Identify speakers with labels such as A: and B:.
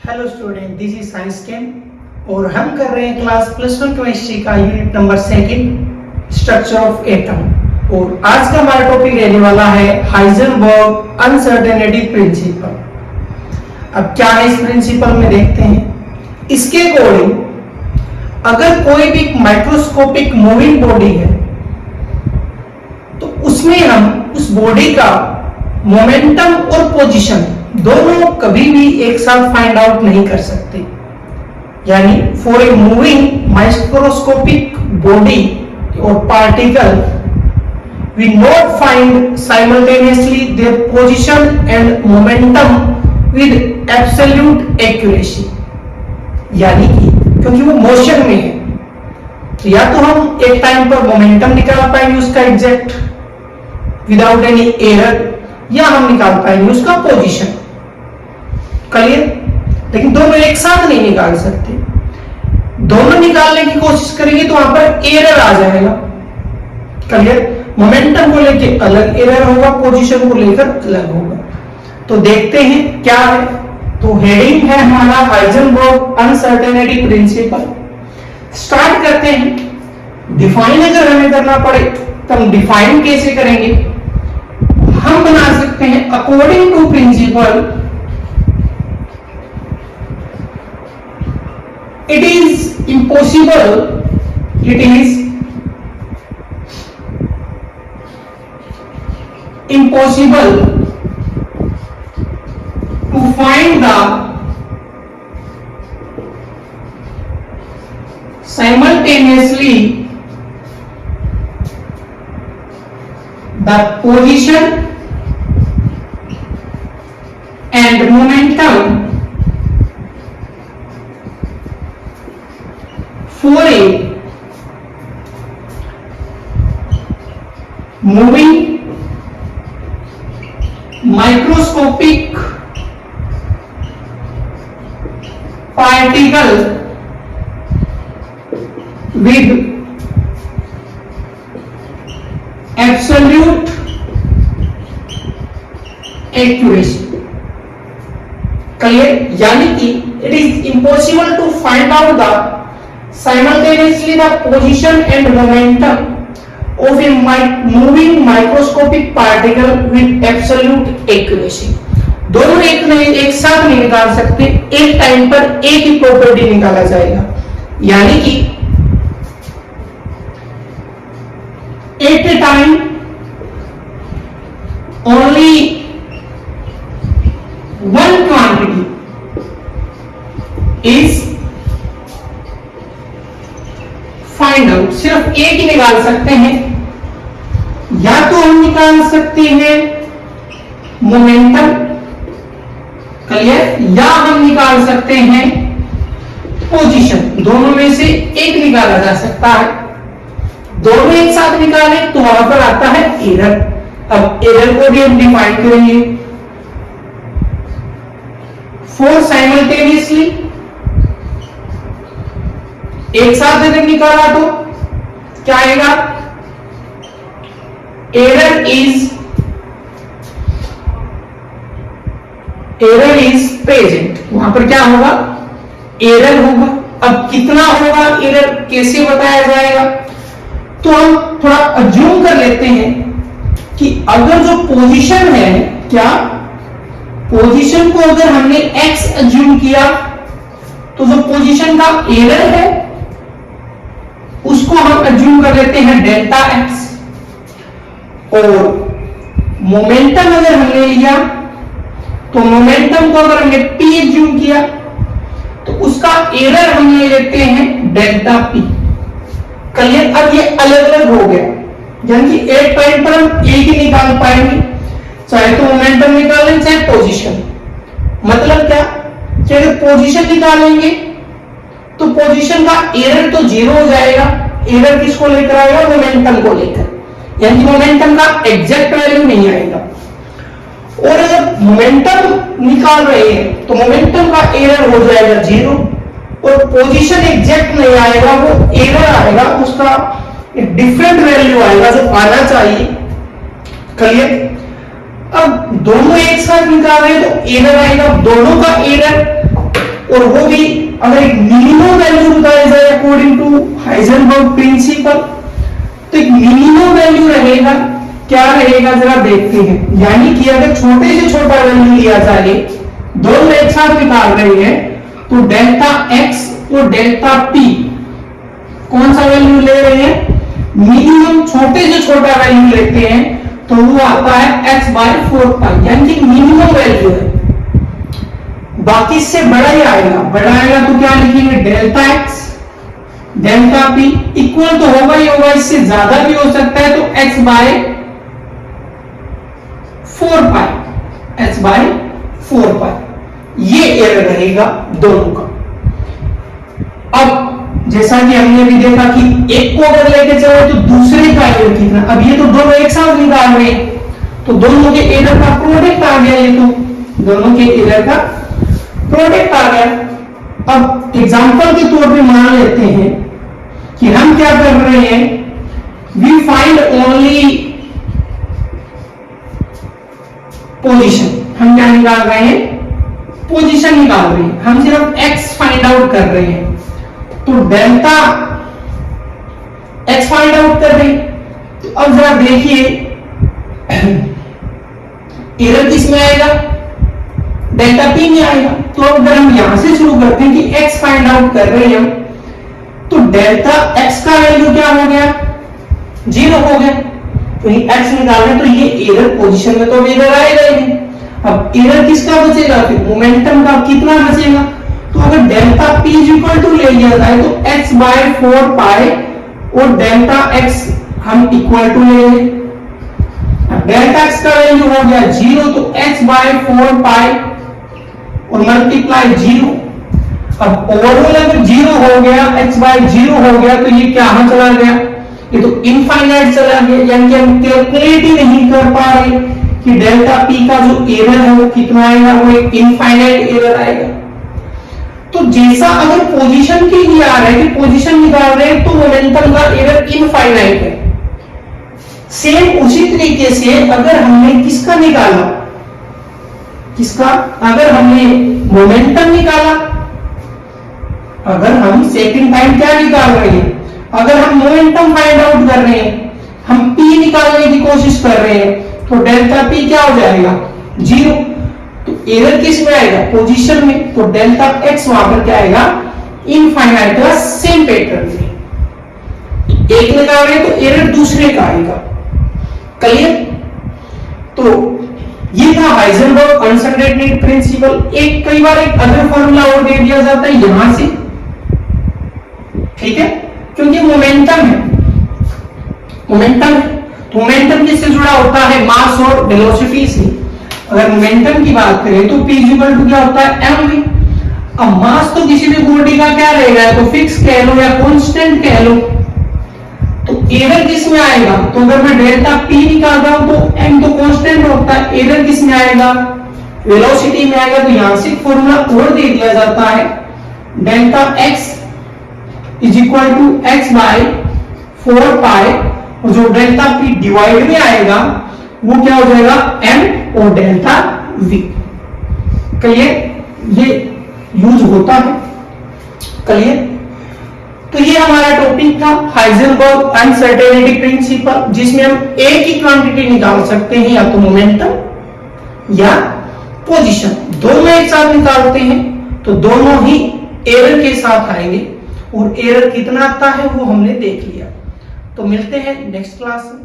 A: Hello student, this is science chem और हम कर रहे हैं क्लास +1 केमिस्ट्री का unit number 2 structure of atom. और आज का हमारा टॉपिक रहने वाला है हाइजेनबर्ग अनसर्टेनिटी प्रिंसिपल। अब क्या है इस प्रिंसिपल में देखते हैं। इसके अकॉर्डिंग अगर कोई भी माइक्रोस्कोपिक मूविंग बॉडी है तो उसमें हम उस बॉडी का मोमेंटम और पोजीशन दोनों कभी भी एक साथ फाइंड आउट नहीं कर सकते। यानी for a moving microscopic body और particle we not find simultaneously their position and momentum with absolute accuracy. यानी कि क्योंकि वो मोशन में है तो या तो हम एक टाइम पर मोमेंटम निकाल पाएंगे उसका एग्जैक्ट विदाउट एनी एरर, या हम निकाल पाएंगे उसका पोजीशन। क्लियर? लेकिन दोनों एक साथ नहीं निकाल सकते। दोनों निकालने की कोशिश करेंगे तो वहां पर एरर आ जाएगा। क्लियर? मोमेंटम को लेके अलग एरर होगा, पोजीशन को लेकर अलग होगा। तो देखते हैं क्या है। तो हेडिंग है हमारा हाइजेनबर्ग अनसर्टेनिटी प्रिंसिपल। स्टार्ट करते हैं। डिफाइन अगर हमें करना पड़े तो हम डिफाइन कैसे करेंगे। हम बना सकते हैं according to principle it is impossible to find the simultaneously the position and momentum for a moving microscopic particle with absolute accuracy। Clear? यानी कि it is impossible to find out the simultaneously the position and momentum of a moving microscopic particle with absolute accuracy। दोनों एक साथ नहीं निकाल सकते, एक time पर एक ही प्रॉपर्टी निकाला जाएगा। यानी कि at a time only one quantity is find out. सिर्फ एक ही निकाल सकते हैं। या तो हम निकाल सकते हैं मोमेंटम, क्लियर, या हम निकाल सकते हैं पोजीशन। दोनों में से एक निकाला जा सकता है। दोनों एक साथ निकाले तो वहां पर आता है एरर। अब एरर को भी हम डिफाइन करेंगे। फॉर साइमल्टेनियसली एक साथ अगर निकाला तो क्या आएगा। Error is present. वहां पर क्या होगा, एरर होगा। अब कितना होगा एरर, कैसे बताया जाएगा। तो हम थोड़ा अज्यूम कर लेते हैं कि अगर जो पोजीशन है, क्या पोजीशन को अगर हमने x अज्यूम किया तो जो पोजीशन का एरर है उसको हम अज्यूम कर लेते हैं डेल्टा x। और मोमेंटम अगर हमने लिया तो मोमेंटम को अगर हमने p अज्यूम किया तो उसका एरर हम ले लेते हैं डेल्टा p। क्लियर? अब ये अलग अलग हो गया। यानी कि एक पॉइंट पर हम एक ही निकाल पाएंगे, चाहे तो मोमेंटम निकालें चाहे पोजीशन। मतलब क्या कि अगर पोजीशन निकालेंगे तो पोजीशन का एरर तो जीरो हो जाएगा। एरर किसको लेकर आएगा, मोमेंटम को लेकर। यानी मोमेंटम का एग्जैक्ट वैल्यू नहीं आएगा। और अगर मोमेंटम निकाल रहे हैं तो मोमेंटम का एरर हो जाएगा जीरो और पोजीशन एग्जैक्ट नहीं आएगा, वो एरर आएगा, उसका एक डिफरेंट वैल्यू आएगा जो आना चाहिए। क्लियर? अब दोनों एक साथ निकाल रहे हैं तो एरर आएगा। दोनों का एरर अगर एक मिनिमम वैल्यू बताया जाए अकॉर्डिंग टू हाइजेनबर्ग प्रिंसिपल, तो एक मिनिमम वैल्यू रहेगा, क्या रहेगा जरा देखते हैं। यानी कि अगर छोटे से छोटा वैल्यू लिया जाए, दोनों एक साथ निकाल रहे हैं, तो डेल्टा एक्स और डेल्टा पी कौन सा वैल्यू ले रहे हैं, मिनिमम छोटे से छोटा वैल्यू लेते हैं, तो वो आता है x/4 यानी कि मिनिमम वैल्यू है। बाकी से बड़ा ही आएगा, बड़ा आएगा तो क्या लिखेंगे, delta x delta P equal तो होगा ही होगा, इससे ज्यादा भी हो सकता है, तो x/4 ये एरर रहेगा दोनों का। अब जैसा कि हमने भी देखा कि एक को अगर लेके चले तो दूसरे का एरर कितना, अब ये तो दोनों एक साथ निकाल रहे हैं, तो दोनों के एरर का प्रोडक्ट आ गया, ये तो दोनों के एरर का प्रोडक्ट आ गया। अब एग्जांपल के तौर पे मान लेते हैं कि हम क्या कर रहे हैं, वी फाइंड ओनली पोजीशन, हम क्या निकाल रहे हैं, पोजीशन निकाल रहे हैं, हम सिर्फ x फाइंड आउट कर रहे हैं, तो डेल्टा x फाइंड आउट कर रहे हैं। तो अब जरा देखिए एरर किस में आएगा, डेल्टा पी में आएगा। तो अगर हम यहां से शुरू करते हैं कि x फाइंड आउट कर रहे हैं हम, तो डेल्टा x का वैल्यू क्या हो गया, 0 हो गया, तो ये x निकाल रहे, तो ये एरर पोजीशन में तो एरर आएगा ही नहीं। अब एरर किसका बचेगा, फिर मोमेंटम का कितना बचेगा, तो अगर डेल्टा p इक्वल टू ले लिया जाए तो x/4 और डेल्टा x हम इक्वल टू ले लें। डेल्टा x का वैल्यू हो गया 0, तो x/4 और मल्टीप्लाई 0। अब ओवरऑल अगर 0 हो गया, x/0 हो गया, तो ये क्या चला गया, ये तो इनफाइनाइट चला गया, यानी कि हम कैलकुलेट ही नहीं कर पा रहे कि डेल्टा पी का जो एरर है वो कितना आएगा, वो एक इनफाइनाइट एरर आएगा। तो जैसा अगर पोजीशन के लिए आ रहा है कि पोजीशन निकाल रहे हैं, तो मोमेंटम का एरर इनफाइनाइट है। सेम उसी तरीके से अगर हमने किसका निकाला, किसका, अगर हमने मोमेंटम निकाला, अगर हम सेकंड टाइम क्या निकाल रहे हैं, अगर हम मोमेंटम फाइंड आउट कर रहे हैं, हम p निकालने की कोशिश कर रहे हैं, तो डेल्टा p क्या हो जाएगा, 0। तो एरर किस में आएगा, पोजीशन में, तो डेल्टा x वहां पर क्या आएगा, इनफाइनाइट का सेम पैटर्न में। एक निकाल रहे हैं तो एरर दूसरे का आएगा, क्लियर। तो ये था हाइजेनबर्ग अनसर्टेनिटी प्रिंसिपल। एक कई बार एक अदर फॉर्मूला और दे दिया जाता है यहां से, ठीक है, क्योंकि मोमेंटम है, मोमेंटम किससे जुड़ा होता है, मास और वेलोसिटी से। अगर मोमेंटम की बात करें तो p इक्वल टू क्या होता है, mv। अब मास तो किसी भी बॉडी का क्या रहेगा, तो फिक्स कह लो या कांस्टेंट कह लो, तो एरर किस में आएगा, तो अगर मैं डेल्टा p निकाल रहा हूं तो m तो कांस्टेंट होता है, एरर किस में आएगा, वेलोसिटी में आएगा। तो यहां से फॉर्मूला और दे दिया जाता है, delta x is equal to x/4 और जो डेल्टा p डिवाइड में आएगा वो क्या हो जाएगा, m और डेल्टा v। क्लियर, ये यूज होता है, क्लियर। तो ये हमारा टॉपिक था हाइजेनबर्ग अनसर्टेनिटी प्रिंसिपल, जिसमें हम एक ही क्वांटिटी निकाल सकते हैं, या तो मोमेंटम या पोजीशन, दोनों एक साथ निकालते हैं तो दोनों ही एरर के साथ आएंगे, और एरर कितना आता है वो हमने देख लिया। तो मिलते हैं नेक्स्ट क्लास में।